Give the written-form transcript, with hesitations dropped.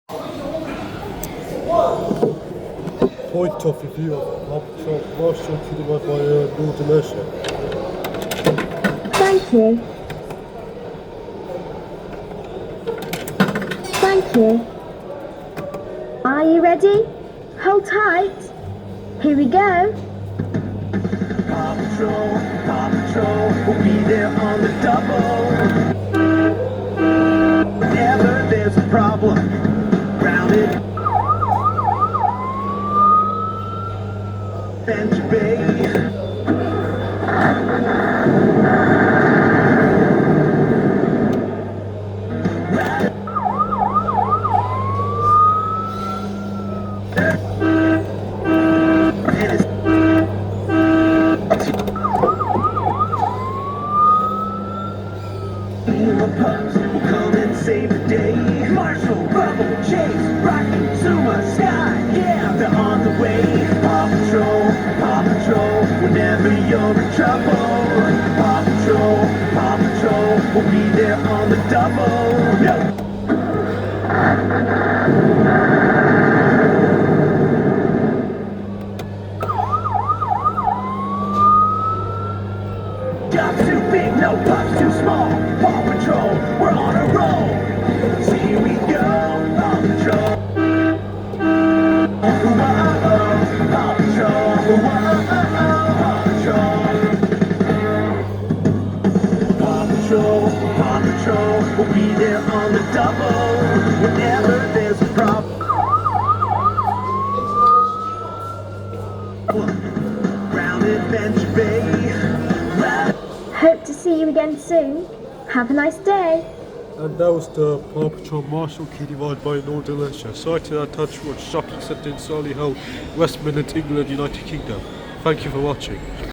Point of review of Paw Patrol Marshall Kiddie by Northern Asia. Thank you. Thank you. Are you ready? Hold tight. Here we go. Paw Patrol, we'll be there on the double. Whenever there's a problem, grounded, Venture Bay. Will come and save the day. Marshall, Bubble, Chase, Rocky, Zuma, Sky, yeah, they're on the way. Paw Patrol, whenever you're in trouble. Paw Patrol, we'll be there on the double. No. Job's too big, no pups too small. Paw Patrol, we're on a roll. So here we go, Paw Patrol. Whoa, Paw Patrol, Paw Patrol. Paw Patrol, we'll be there on the double. Whenever there's a problem. Grounded, Venture Bay. Hope to see you again soon. Have a nice day. And that was the Paw Patrol Marshall Kiddie by Northern Asia, sighted at Touchwood Shopping Centre in Solihull, West Midland, England, United Kingdom. Thank you for watching.